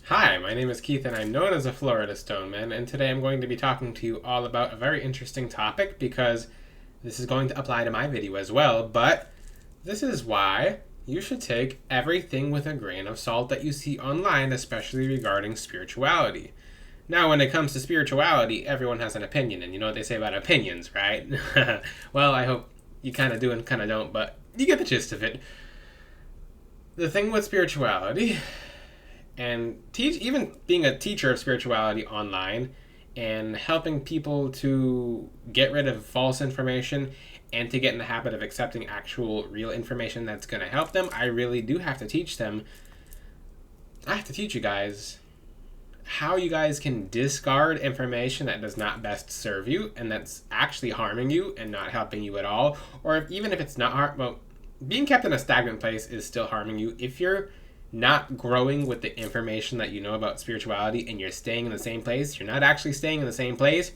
Hi, my name is Keith and I'm known as a Florida Stoneman, and today I'm going to be talking to you all about a very interesting topic because this is going to apply to my video as well, but this is why you should take everything with a grain of salt that you see online, especially regarding spirituality. Now, when it comes to spirituality, everyone has an opinion, and you know what they say about opinions, right? Well, I hope you kind of do and kind of don't, but you get the gist of it. The thing with spirituality and even being a teacher of spirituality online and helping people to get rid of false information and to get in the habit of accepting actual real information that's going to help them, I really do have to teach them. I have to teach you guys how you guys can discard information that does not best serve you and that's actually harming you and not helping you at all. Or even if it's not being kept in a stagnant place is still harming you. If you're not growing with the information that you know about spirituality and you're staying in the same place, you're not actually staying in the same place.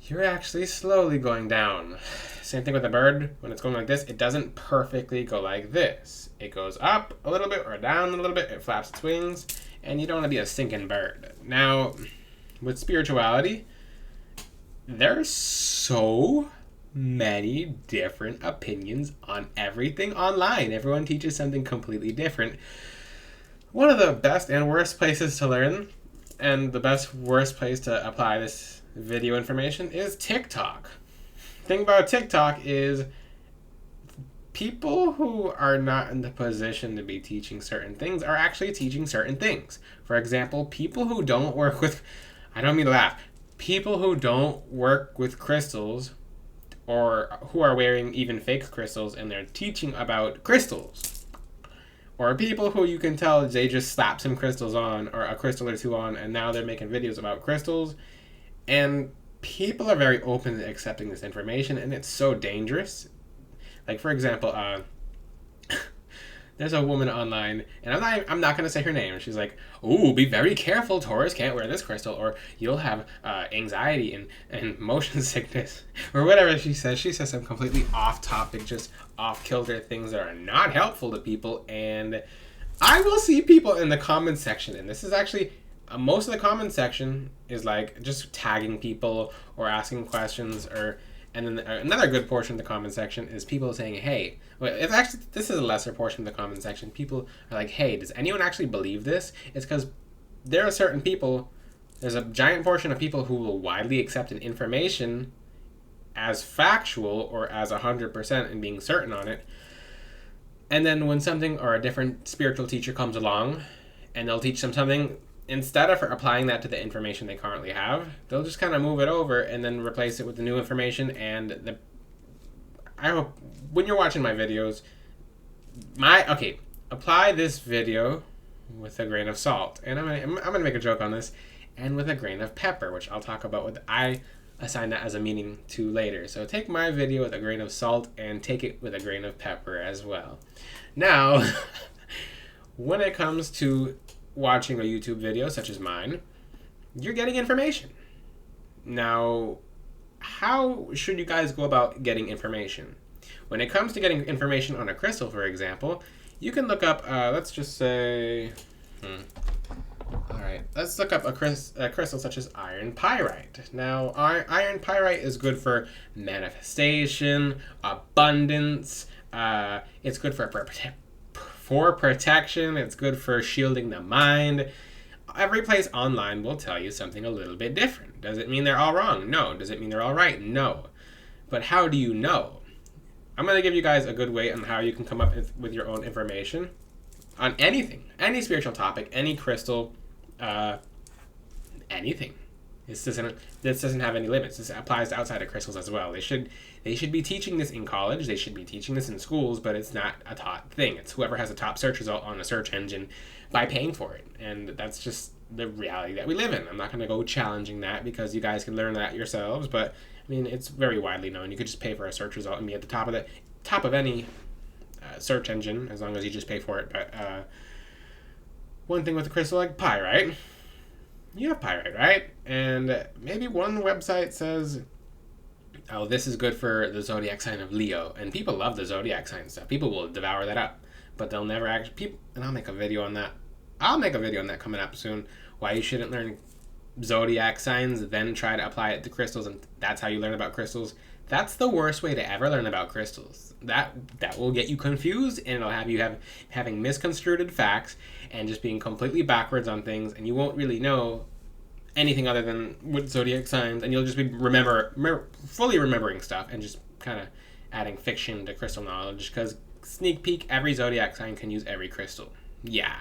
You're actually slowly going down. Same thing with a bird. When it's going like this, it doesn't perfectly go like this. It goes up a little bit or down a little bit. It flaps its wings, and you don't want to be a sinking bird. Now, with spirituality, there's so many different opinions on everything online. Everyone teaches something completely different. One of the best and worst places to learn, and the worst place to apply this video information, is TikTok. The thing about TikTok is people who are not in the position to be teaching certain things are actually teaching certain things. For example, people who don't work with, I don't mean to laugh, people who don't work with crystals or who are wearing even fake crystals and they're teaching about crystals. Or people who you can tell they just slapped some crystals on or a crystal or two on and now they're making videos about crystals. And people are very open to accepting this information and it's so dangerous. Like, for example, there's a woman online, and I'm not going to say her name. She's like, "Ooh, be very careful, Taurus can't wear this crystal, or you'll have anxiety and motion sickness," or whatever she says. She says some completely off-topic, just off-kilter things that are not helpful to people, and I will see people in the comment section, and this is actually, most of the comment section is like just tagging people or asking questions or... And then another good portion of the comment section is people saying, hey, well, it's actually, this is a lesser portion of the comment section. People are like, hey, does anyone actually believe this? It's because there are certain people, there's a giant portion of people who will widely accept an information as factual or as 100% and being certain on it. And then when something or a different spiritual teacher comes along and they'll teach them something, instead of applying that to the information they currently have, they'll just kind of move it over and then replace it with the new information. And I hope when you're watching my videos, apply this video with a grain of salt. And I'm gonna make a joke on this, and with a grain of pepper, which I'll talk about with I assign that as a meaning to later. So take my video with a grain of salt and take it with a grain of pepper as well. Now, when it comes to watching a YouTube video such as mine, you're getting information. Now, how should you guys go about getting information? When it comes to getting information on a crystal, for example, you can look up, let's just say, alright, let's look up a crystal such as iron pyrite. Now, iron pyrite is good for manifestation, abundance, it's good for protection, it's good for shielding the mind. Every place online will tell you something a little bit different. Does it mean they're all wrong? No. Does it mean they're all right? No. But how do you know? I'm going to give you guys a good way on how you can come up with your own information on anything, any spiritual topic, any crystal, anything. This doesn't have any limits. This applies to outside of crystals as well. They should be teaching this in college. They should be teaching this in schools, but it's not a taught thing. It's whoever has a top search result on a search engine by paying for it. And that's just the reality that we live in. I'm not going to go challenging that because you guys can learn that yourselves, but I mean, it's very widely known. You could just pay for a search result and be at the top of any search engine as long as you just pay for it. But one thing with a crystal like pyrite, you have pyrite, right? And maybe one website says, oh, this is good for the zodiac sign of Leo. And people love the zodiac sign stuff. People will devour that up. But they'll never actually... and I'll make a video on that. I'll make a video on that coming up soon. Why you shouldn't learn zodiac signs, then try to apply it to crystals, and that's how you learn about crystals. That's the worst way to ever learn about crystals. That will get you confused, and it'll have you having misconstrued facts and just being completely backwards on things, and you won't really know anything other than what zodiac signs, and you'll just be fully remembering stuff and just kind of adding fiction to crystal knowledge. Because sneak peek, every zodiac sign can use every crystal. Yeah.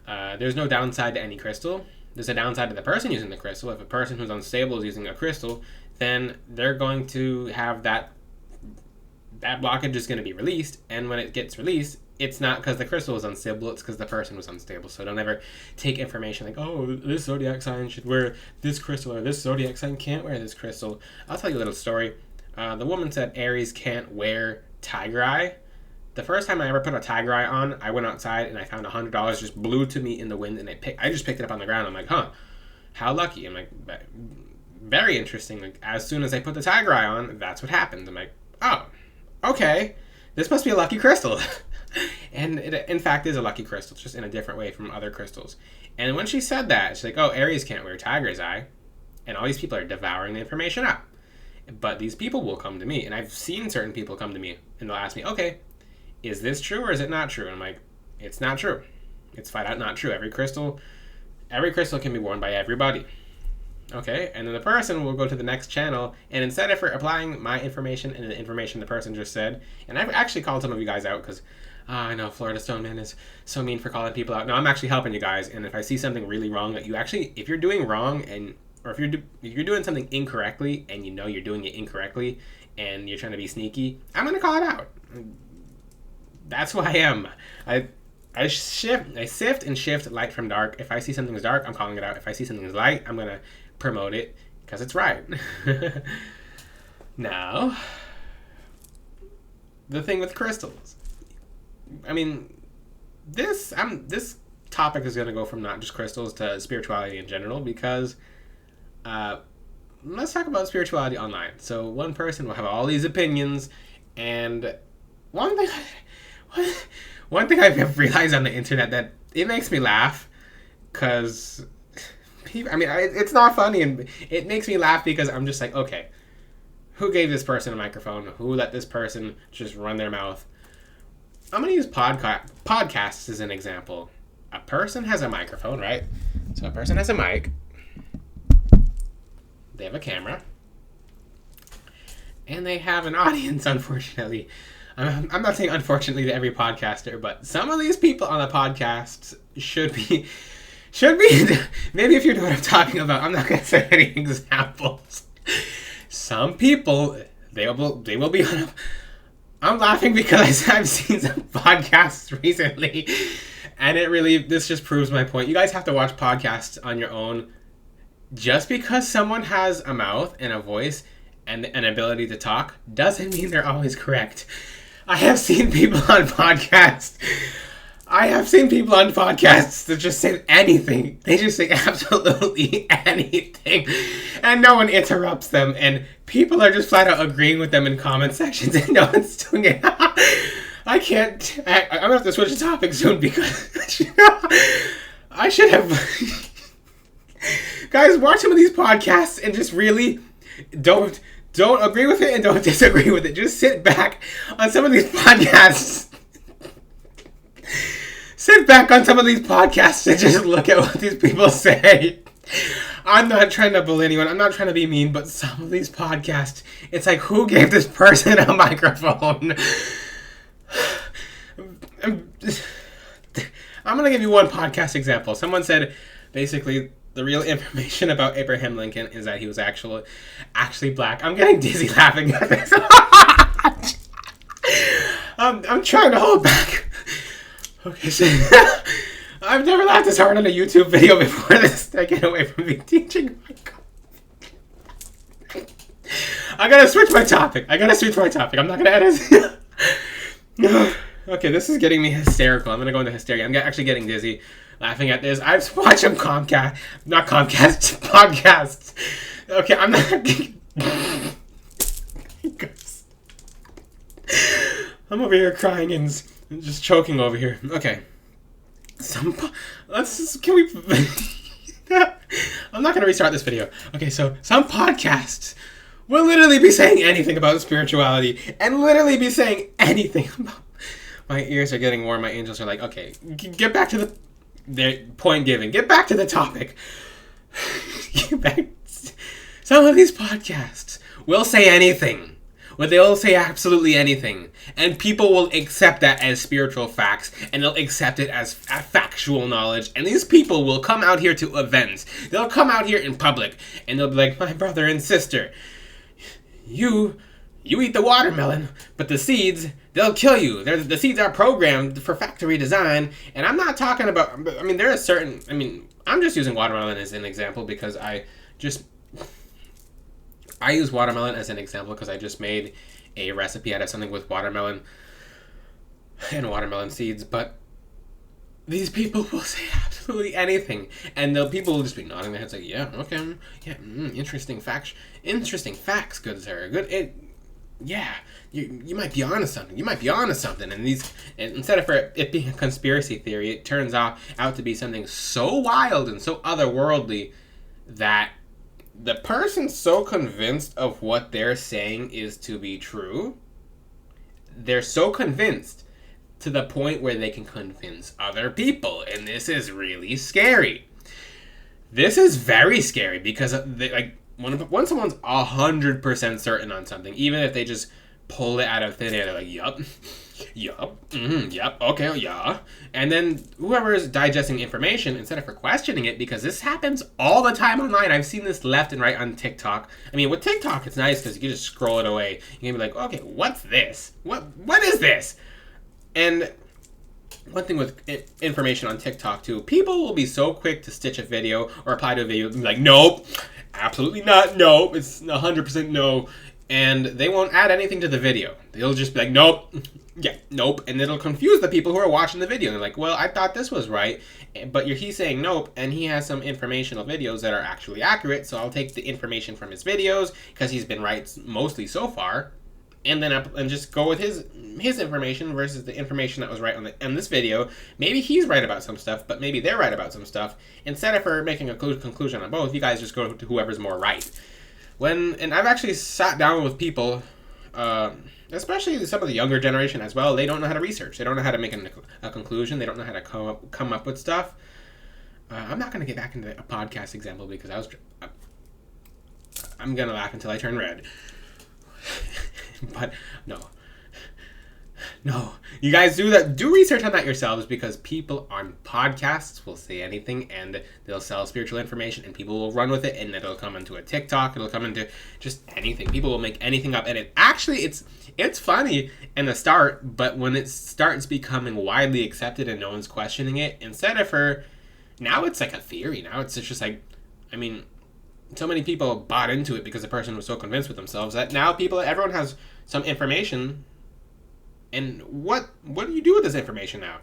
There's no downside to any crystal. There's a downside to the person using the crystal. If a person who's unstable is using a crystal, then they're going to have that blockage is going to be released, and when it gets released, it's not because the crystal is unstable, it's because the person was unstable. So don't ever take information like, oh, this zodiac sign should wear this crystal, or this zodiac sign can't wear this crystal. I'll tell you a little story. The woman said Aries can't wear tiger eye. The first time I ever put a tiger eye on, I went outside and I found $100 just blew to me in the wind, and I just picked it up on the ground. I'm like, huh, how lucky. I'm like, very interesting. Like, as soon as I put the tiger eye on, that's what happened. I'm like, oh, okay, this must be a lucky crystal. And it, in fact, is a lucky crystal, just in a different way from other crystals. And when she said that, she's like, oh, Aries can't wear tiger's eye. And all these people are devouring the information up. But these people will come to me, and I've seen certain people come to me, and they'll ask me, okay, is this true or is it not true? And I'm like, it's not true. It's flat out not true. Every crystal can be worn by everybody. Okay, and then the person will go to the next channel, and instead of applying my information and the information the person just said, and I've actually called some of you guys out because I know Florida Stone Man is so mean for calling people out. No, I'm actually helping you guys, and if I see something really wrong that you actually, if you're doing wrong, and or if you're doing something incorrectly and you know you're doing it incorrectly and you're trying to be sneaky, I'm gonna call it out. That's who I am. I sift and shift light from dark. If I see something's dark, I'm calling it out. If I see something's light, I'm gonna promote it because it's right. Now, the thing with crystals. I mean, this topic is gonna go from not just crystals to spirituality in general, because let's talk about spirituality online. So one person will have all these opinions, and one thing I've realized on the internet that it makes me laugh, because it's not funny, and it makes me laugh because I'm just like, okay, who gave this person a microphone? Who let this person just run their mouth? I'm going to use podcasts as an example. A person has a microphone, right? So a person has a mic. They have a camera. And they have an audience, unfortunately. I'm not saying unfortunately to every podcaster, but some of these people on the podcasts should be maybe if you know what I'm talking about. I'm not going to say any examples. Some people, they will be on I'm laughing because I've seen some podcasts recently, and this just proves my point. You guys have to watch podcasts on your own. Just because someone has a mouth and a voice and an ability to talk doesn't mean they're always correct. I have seen people on podcasts that just say anything. They just say absolutely anything, and no one interrupts them, and people are just flat out agreeing with them in comment sections, and no one's doing it. I'm gonna have to switch the topic soon because I should have. Guys, watch some of these podcasts and just really don't agree with it and don't disagree with it. Just sit back on some of these podcasts. Sit back on some of these podcasts and just look at what these people say. I'm not trying to bully anyone. I'm not trying to be mean, but some of these podcasts, it's like, who gave this person a microphone? I'm going to give you one podcast example. Someone said, basically, the real information about Abraham Lincoln is that he was actually black. I'm getting dizzy laughing at this. I'm trying to hold back. Okay, so I've never laughed this hard on a YouTube video before. This to get away from me teaching. I gotta switch my topic. I'm not gonna edit. Okay, this is getting me hysterical. I'm gonna go into hysteria. I'm actually getting dizzy laughing at this. I've watched some podcasts. Okay, I'm not. I'm over here crying and just choking over here. Okay. Can we... I'm not going to restart this video. Okay, so some podcasts will literally be saying anything about spirituality and literally be saying anything about... My ears are getting warm. My angels are like, okay, get back to their point giving. Get back to the topic. Get back. Some of these podcasts will say anything. Well, they'll say absolutely anything. And people will accept that as spiritual facts. And they'll accept it as factual knowledge. And these people will come out here to events. They'll come out here in public. And they'll be like, my brother and sister, you eat the watermelon, but the seeds, they'll kill you. The seeds are programmed for factory design. And I'm not talking about... I mean, there are certain... I mean, I'm just using watermelon as an example because I use watermelon as an example because I just made a recipe out of something with watermelon and watermelon seeds, but these people will say absolutely anything, and the people will just be nodding their heads like, yeah, okay, yeah, interesting facts, good sir, good, yeah, you might be onto something, and instead of it being a conspiracy theory, it turns out to be something so wild and so otherworldly that the person's so convinced of what they're saying is to be true. They're so convinced to the point where they can convince other people. And this is really scary. This is very scary because when someone's 100% certain on something, even if they just pull it out of thin air, they're like, yup, okay, yeah. And then whoever is digesting information, instead of questioning it, because this happens all the time online. I've seen this left and right on TikTok. I mean, with TikTok, it's nice because you can just scroll it away. You can be like, okay, what's this? What is this? And one thing with information on TikTok, too, people will be so quick to stitch a video or reply to a video and be like, nope, absolutely not, no, it's 100% no. And they won't add anything to the video. They'll just be like, nope, yeah, nope. And it'll confuse the people who are watching the video. They're like, well, I thought this was right, but he's saying nope, and he has some informational videos that are actually accurate, so I'll take the information from his videos, because he's been right mostly so far, and then just go with his information versus the information that was right on this video. Maybe he's right about some stuff, but maybe they're right about some stuff. Instead of making a conclusion on both, you guys just go to whoever's more right. And I've actually sat down with people, especially some of the younger generation as well. They don't know how to research. They don't know how to make a conclusion. They don't know how to come up with stuff. I'm not going to get back into a podcast example because I'm going to laugh until I turn red. But no, you guys do research on that yourselves, because people on podcasts will say anything and they'll sell spiritual information and people will run with it, and it'll come into a TikTok, it'll come into just anything. People will make anything up, and it's funny in the start, but when it starts becoming widely accepted and no one's questioning it, now it's like a theory. Now it's just like, I mean, so many people bought into it because the person was so convinced with themselves that now everyone has some information. And what do you do with this information now?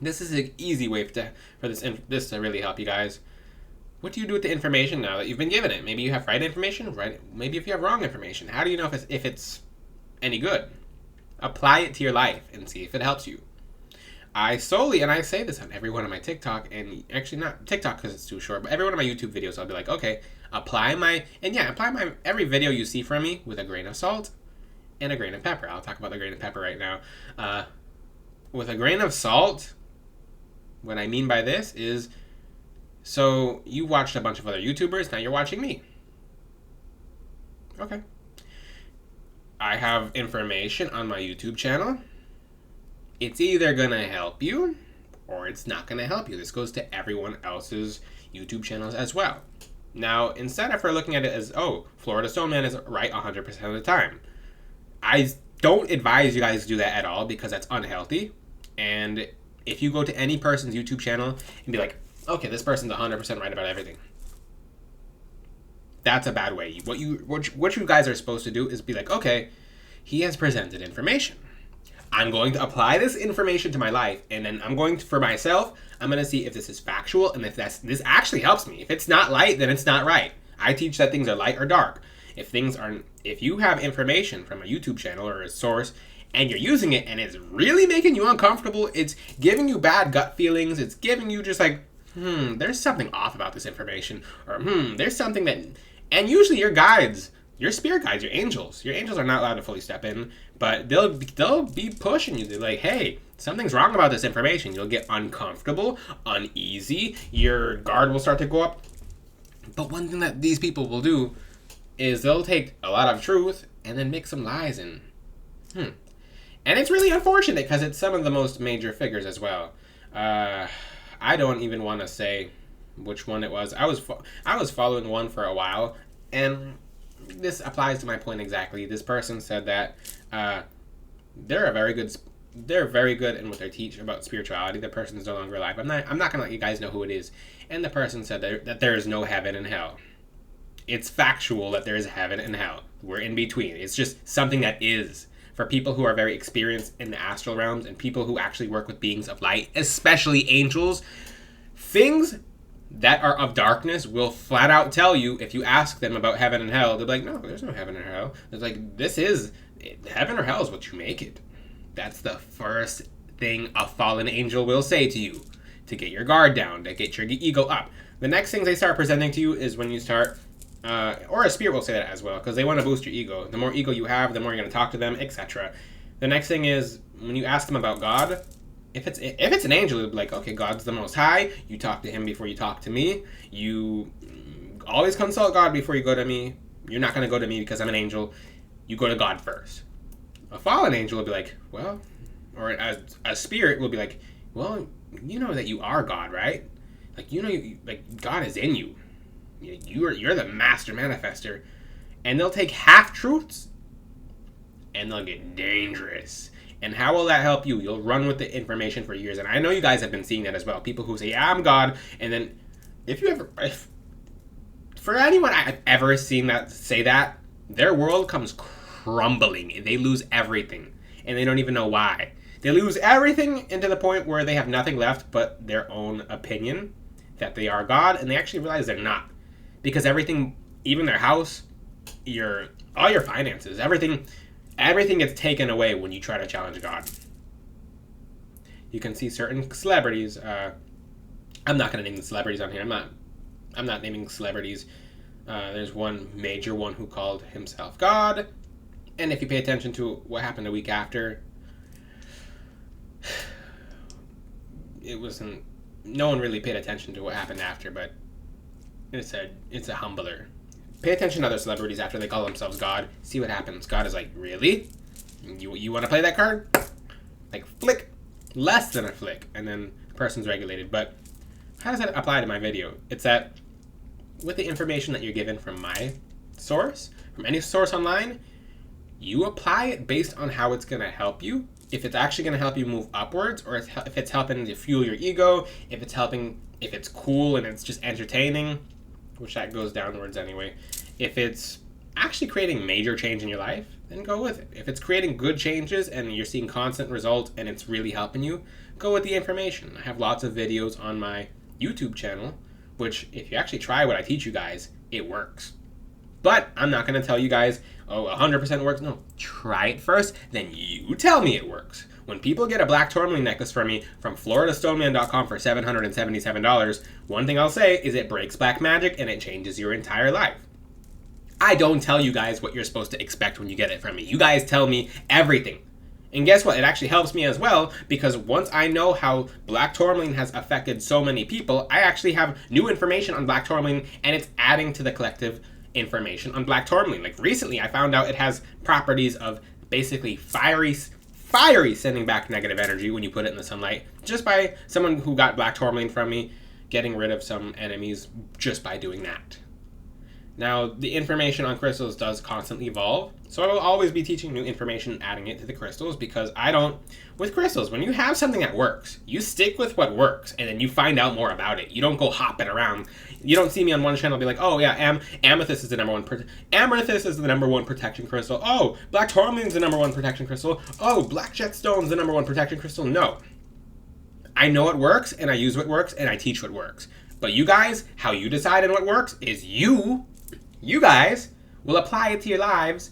This is an easy way for this to really help you guys. What do you do with the information now that you've been given it? Maybe you have right information, right? Maybe if you have wrong information. How do you know if it's any good? Apply it to your life and see if it helps you. I say this on every one of my TikTok, and actually not TikTok because it's too short, but every one of my YouTube videos, I'll be like, okay, apply every video you see from me with a grain of salt and a grain of pepper. I'll talk about the grain of pepper right now. With a grain of salt, what I mean by this is, so you watched a bunch of other YouTubers, now you're watching me. Okay. I have information on my YouTube channel. It's either going to help you or it's not going to help you. This goes to everyone else's YouTube channels as well. Now, instead of looking at it as, oh, Florida Stone Man is right 100% of the time, I don't advise you guys to do that at all, because that's unhealthy. And if you go to any person's YouTube channel and be like, okay, this person's 100% right about everything, that's a bad way. What you guys are supposed to do is be like, okay, he has presented information. I'm going to apply this information to my life, and then I'm going to, for myself, I'm going to see if this is factual and if this actually helps me. If it's not light, then it's not right. I teach that things are light or dark. If you have information from a YouTube channel or a source and you're using it and it's really making you uncomfortable, it's giving you bad gut feelings, it's giving you just like, there's something off about this information, or there's something that, and usually your guides, your spirit guides, your angels are not allowed to fully step in, but they'll be pushing you. They're like, hey, something's wrong about this information. You'll get uncomfortable, uneasy, your guard will start to go up. But one thing that these people will do is they'll take a lot of truth and then mix some lies in. And it's really unfortunate because it's some of the most major figures as well. I don't even want to say which one it was. I was following one for a while, and this applies to my point exactly. This person said that they're very good in what they teach about spirituality. The person is no longer alive. I'm not gonna let you guys know who it is. And the person said that there is no heaven and hell. It's factual that there is heaven and hell. We're in between. It's just something that is. For people who are very experienced in the astral realms and people who actually work with beings of light, especially angels, things that are of darkness will flat out tell you, if you ask them about heaven and hell, they'll be like, no, there's no heaven or hell. It's like, heaven or hell is what you make it. That's the first thing a fallen angel will say to you, to get your guard down, to get your ego up. The next thing they start presenting to you is when you start, or a spirit will say that as well, because they want to boost your ego. The more ego you have, the more you're going to talk to them, etc. The next thing is, when you ask them about God, if it's an angel, it'll be like, okay, God's the Most High. You talk to him before you talk to me. You always consult God before you go to me. You're not going to go to me because I'm an angel. You go to God first. A fallen angel will be like, well, or a spirit will be like, well, you know that you are God, right? Like, you know, like God is in you. You're the master manifester. And they'll take half-truths and they'll get dangerous. And how will that help you? You'll run with the information for years. And I know you guys have been seeing that as well. People who say, yeah, I'm God. And then for anyone I've ever seen that say that, their world comes crumbling. They lose everything. And they don't even know why. They lose everything into the point where they have nothing left but their own opinion that they are God. And they actually realize they're not. Because everything, even their house, all your finances, everything gets taken away when you try to challenge God. You can see certain celebrities. I'm not going to name the celebrities on here. I'm not naming celebrities. There's one major one who called himself God. And if you pay attention to what happened a week after, no one really paid attention to what happened after, but it's a humbler. Pay attention to other celebrities after they call themselves God. See what happens. God is like, really? You want to play that card? Like, flick. Less than a flick. And then the person's regulated. But how does that apply to my video? It's that with the information that you're given from my source, from any source online, you apply it based on how it's going to help you. If it's actually going to help you move upwards, or if it's helping to fuel your ego, if it's cool and it's just entertaining, which that goes downwards anyway. If it's actually creating major change in your life, then go with it. If it's creating good changes and you're seeing constant results and it's really helping you, go with the information. I have lots of videos on my YouTube channel, which if you actually try what I teach you guys, it works. But I'm not going to tell you guys, 100% works. No, try it first, then you tell me it works. When people get a black tourmaline necklace from me from FloridaStoneman.com for $777, one thing I'll say is it breaks black magic and it changes your entire life. I don't tell you guys what you're supposed to expect when you get it from me. You guys tell me everything. And guess what? It actually helps me as well, because once I know how black tourmaline has affected so many people, I actually have new information on black tourmaline, and it's adding to the collective information on black tourmaline. Like recently I found out it has properties of basically fiery sending back negative energy when you put it in the sunlight, just by someone who got black tourmaline from me getting rid of some enemies just by doing that. Now, the information on crystals does constantly evolve, so I will always be teaching new information and adding it to the crystals, because with crystals, when you have something that works, you stick with what works, and then you find out more about it. You don't go hopping around. You don't see me on one channel be like, oh yeah, amethyst is the number one protection crystal. Oh, black tourmaline is the number one protection crystal. Oh, black jet stone is the number one protection crystal. No. I know what works, and I use what works, and I teach what works. But you guys, how you decide on what works is you guys will apply it to your lives.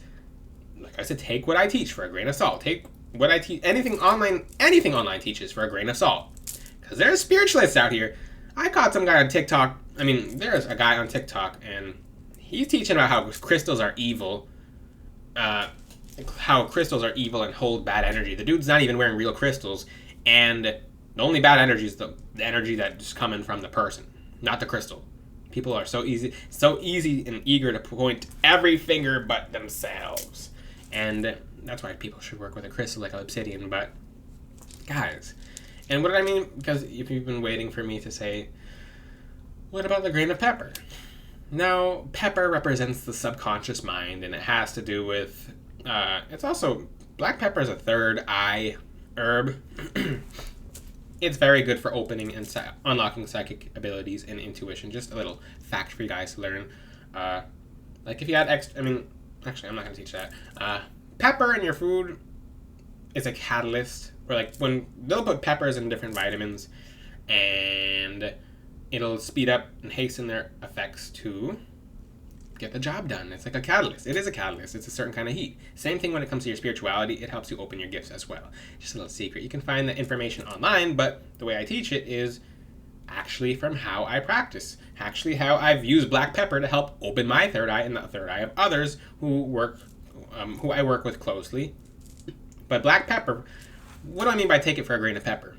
Like I said, take what I teach for a grain of salt. Take what I teach, anything online teaches for a grain of salt. Because there's spiritualists out here. I caught some guy on TikTok. I mean, there's a guy on TikTok, and he's teaching about how crystals are evil. How crystals are evil and hold bad energy. The dude's not even wearing real crystals, and the only bad energy is the energy that's coming from the person, not the crystal. People are so easy and eager to point every finger but themselves. And that's why people should work with a crystal like obsidian. But, guys, and what did I mean? Because if you've been waiting for me to say, what about the grain of pepper? Now, pepper represents the subconscious mind, and it has to do with, it's also, black pepper is a third eye herb. It's very good for opening and unlocking psychic abilities and intuition. Just a little fact for you guys to learn. Like if you had actually, I'm not going to teach that. Pepper in your food is a catalyst. Or like when they'll put peppers in different vitamins, and it'll speed up and hasten their effects to get the job done. It's like a catalyst. It is a catalyst. It's a certain kind of heat. Same thing when it comes to your spirituality. It helps you open your gifts as well. Just a little secret. You can find the information online, but the way I teach it is actually from how I practice. Actually how I've used black pepper to help open my third eye and the third eye of others who I work with closely. But black pepper, what do I mean by take it for a grain of pepper?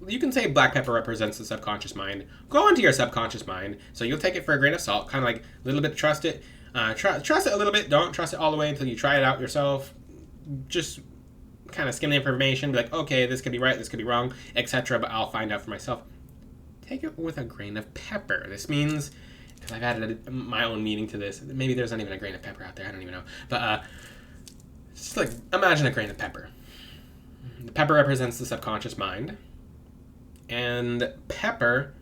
You can say black pepper represents the subconscious mind. Go into your subconscious mind. So you'll take it for a grain of salt, kind of like a little bit trust it. Trust it a little bit. Don't trust it all the way until you try it out yourself. Just kind of skim the information. Be like, okay, this could be right, this could be wrong, etc. But I'll find out for myself. Take it with a grain of pepper. This means, because I've added my own meaning to this. Maybe there's not even a grain of pepper out there. I don't even know. But just like imagine a grain of pepper. The pepper represents the subconscious mind. And pepper,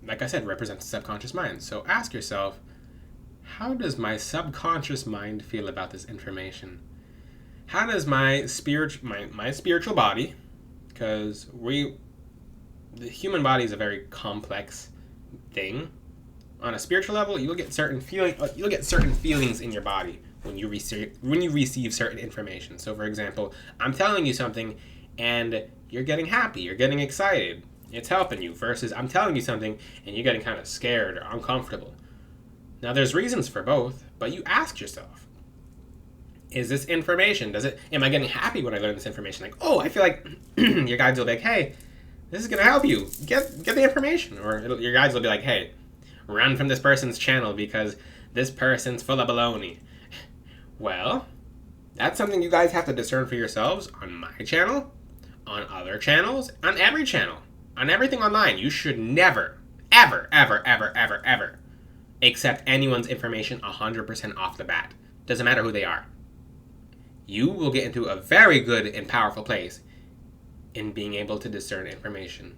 like I said, represents the subconscious mind. So ask yourself, how does my subconscious mind feel about this information? How does my spiritual body, because the human body is a very complex thing. On a spiritual level, you'll get certain feelings in your body when you receive certain information. So for example, I'm telling you something and you're getting happy, you're getting excited, it's helping you, versus I'm telling you something and you're getting kind of scared or uncomfortable. Now there's reasons for both, but you ask yourself, is this information, am I getting happy when I learn this information? Like, oh, I feel like your guides will be like, hey, this is going to help you, get the information. Or your guides will be like, hey, run from this person's channel because this person's full of baloney. Well, that's something you guys have to discern for yourselves on my channel, on other channels, on every channel, on everything online. You should never, ever, ever, ever, ever, ever accept anyone's information 100% off the bat. Doesn't matter who they are. You will get into a very good and powerful place in being able to discern information.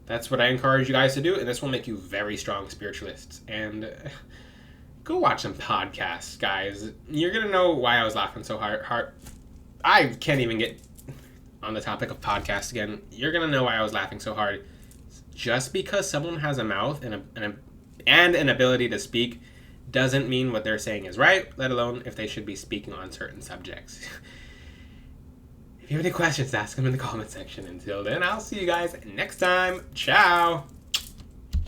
That's what I encourage you guys to do, and this will make you very strong spiritualists. And go watch some podcasts, guys. You're going to know why I was laughing so hard. I can't even get on the topic of podcasts again. You're going to know why I was laughing so hard. Just because someone has a mouth and an ability to speak doesn't mean what they're saying is right, let alone if they should be speaking on certain subjects. If you have any questions, ask them in the comment section. Until then, I'll see you guys next time. Ciao!